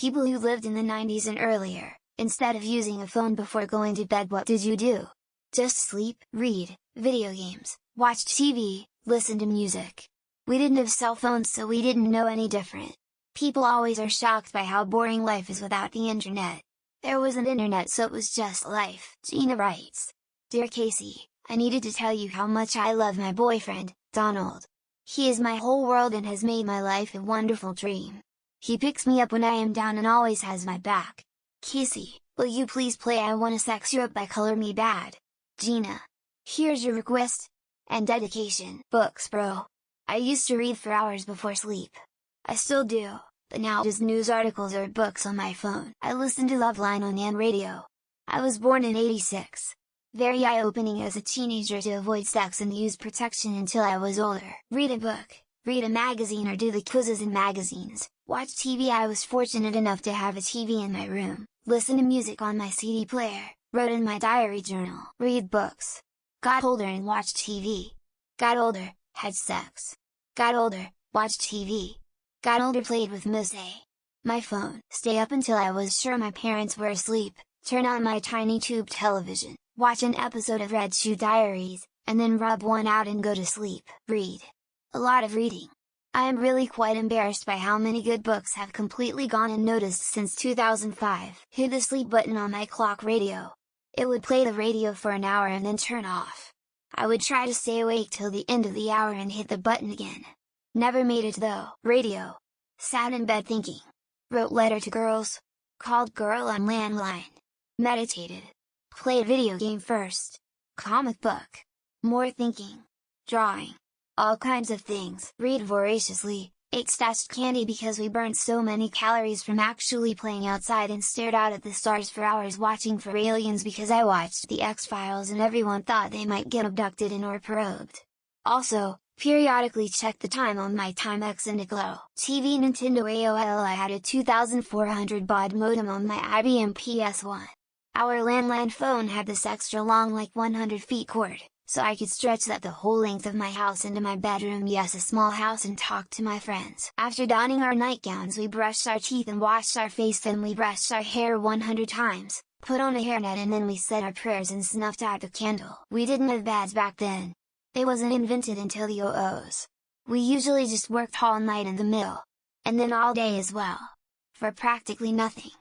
People who lived in the 90s and earlier, instead of using a phone before going to bed, what did you do? Just sleep, read, video games, watch TV, listen to music. We didn't have cell phones, so we didn't know any different. People always are shocked by how boring life is without the internet. There wasn't internet, so it was just life. Gina writes, "Dear Casey, I needed to tell you how much I love my boyfriend, Donald. He is my whole world and has made my life a wonderful dream. He picks me up when I am down and always has my back. Casey, will you please play I Wanna Sex You Up by Color Me Badd? Gina. Here's your request." And dedication. Books, bro. I used to read for hours before sleep. I still do, but now just news articles or books on my phone. I listen to Loveline on N Radio. I was born in '86. Very eye-opening as a teenager to avoid sex and use protection until I was older. Read a book, read a magazine or do the quizzes in magazines, watch TV. I was fortunate enough to have a TV in my room, listen to music on my CD player, wrote in my diary journal, read books. Got older and watched TV. Got older, had sex. Got older, watched TV. Got older, played with Miss A. My phone. Stay up until I was sure my parents were asleep, turn on my tiny tube television, watch an episode of Red Shoe Diaries, and then rub one out and go to sleep. Read. A lot of reading. I am really quite embarrassed by how many good books have completely gone unnoticed since 2005. Hit the sleep button on my clock radio. It would play the radio for an hour and then turn off. I would try to stay awake till the end of the hour and hit the button again. Never made it though. Radio. Sat in bed thinking. Wrote letter to girls. Called girl on landline. Meditated. Played video game first. Comic book. More thinking. Drawing. All kinds of things. Read voraciously. Ate stashed candy because we burned so many calories from actually playing outside, and stared out at the stars for hours watching for aliens because I watched The X-Files and everyone thought they might get abducted and or probed. Also, periodically checked the time on my Timex and Glow TV. Nintendo AOL. I had a 2400 baud modem on my IBM PS1. Our landline phone had this extra long, like 100 feet cord, so I could stretch that the whole length of my house into my bedroom, yes, a small house, and talk to my friends. After donning our nightgowns we brushed our teeth and washed our face, then we brushed our hair 100 times, put on a hairnet, and then we said our prayers and snuffed out the candle. We didn't have beds back then. They wasn't invented until the 00s. We usually just worked all night in the mill. And then all day as well. For practically nothing.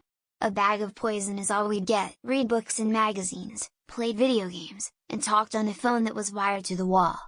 A bag of poison is all we'd get. Read books and magazines, played video games, and talked on a phone that was wired to the wall.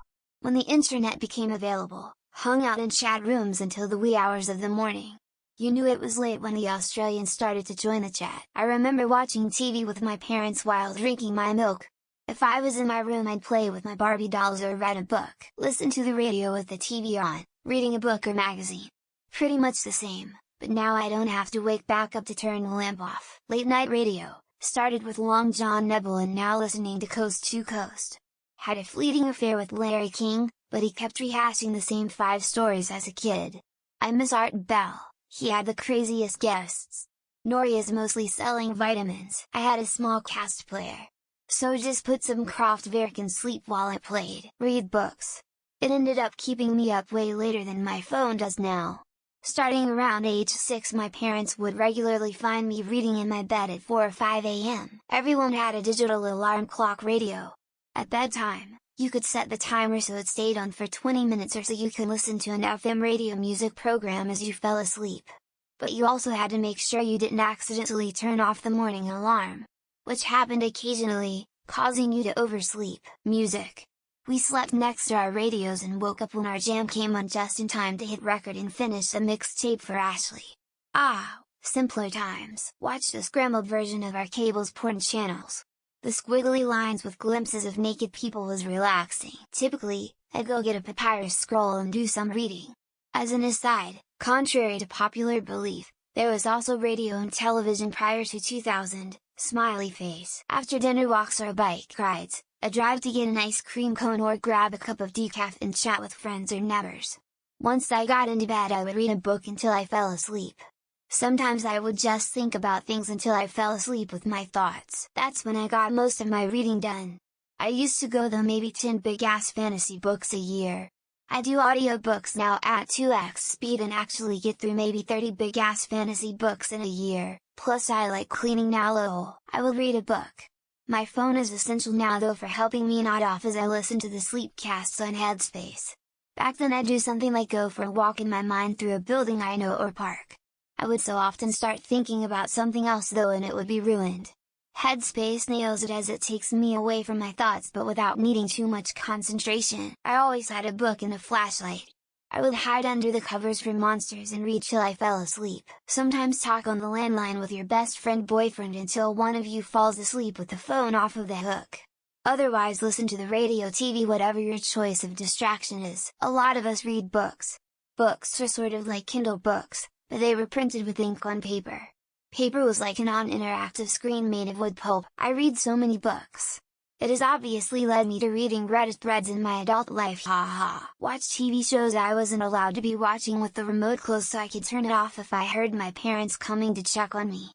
When the internet became available, hung out in chat rooms until the wee hours of the morning. You knew it was late when the Australians started to join the chat. I remember watching TV with my parents while drinking my milk. If I was in my room I'd play with my Barbie dolls or read a book. Listen to the radio with the TV on, reading a book or magazine. Pretty much the same, but now I don't have to wake back up to turn the lamp off. Late night radio. Started with Long John Nebel and now listening to Coast to Coast. Had a fleeting affair with Larry King, but he kept rehashing the same 5 stories as a kid. I miss Art Bell, he had the craziest guests. Nori is mostly selling vitamins. I had a small cast player. So just put some Kraftwerk and sleep while it played. Read books. It ended up keeping me up way later than my phone does now. Starting around age 6 my parents would regularly find me reading in my bed at 4 or 5 a.m. Everyone had a digital alarm clock radio. At bedtime, you could set the timer so it stayed on for 20 minutes or so you could listen to an FM radio music program as you fell asleep. But you also had to make sure you didn't accidentally turn off the morning alarm, which happened occasionally, causing you to oversleep. Music. We slept next to our radios and woke up when our jam came on just in time to hit record and finish a mixtape for Ashley. Ah, simpler times. Watched a scrambled version of our cable's porn channels. The squiggly lines with glimpses of naked people was relaxing. Typically, I'd go get a papyrus scroll and do some reading. As an aside, contrary to popular belief, there was also radio and television prior to 2000, smiley face. After dinner walks or bike rides, a drive to get an ice cream cone or grab a cup of decaf and chat with friends or neighbors. Once I got into bed I would read a book until I fell asleep. Sometimes I would just think about things until I fell asleep with my thoughts. That's when I got most of my reading done. I used to go though maybe 10 big ass fantasy books a year. I do audiobooks now at 2x speed and actually get through maybe 30 big ass fantasy books in a year, plus I like cleaning now lol, I will read a book. My phone is essential now though for helping me nod off as I listen to the Sleepcasts on Headspace. Back then I'd do something like go for a walk in my mind through a building I know or park. I would so often start thinking about something else though and it would be ruined. Headspace nails it as it takes me away from my thoughts but without needing too much concentration. I always had a book and a flashlight. I would hide under the covers for monsters and read till I fell asleep. Sometimes talk on the landline with your best friend boyfriend until one of you falls asleep with the phone off of the hook. Otherwise listen to the radio, TV, whatever your choice of distraction is. A lot of us read books. Books are sort of like Kindle books, but they were printed with ink on paper. Paper was like a non-interactive screen made of wood pulp. I read so many books. It has obviously led me to reading Reddit threads in my adult life, haha. Watch TV shows I wasn't allowed to be watching with the remote closed so I could turn it off if I heard my parents coming to check on me.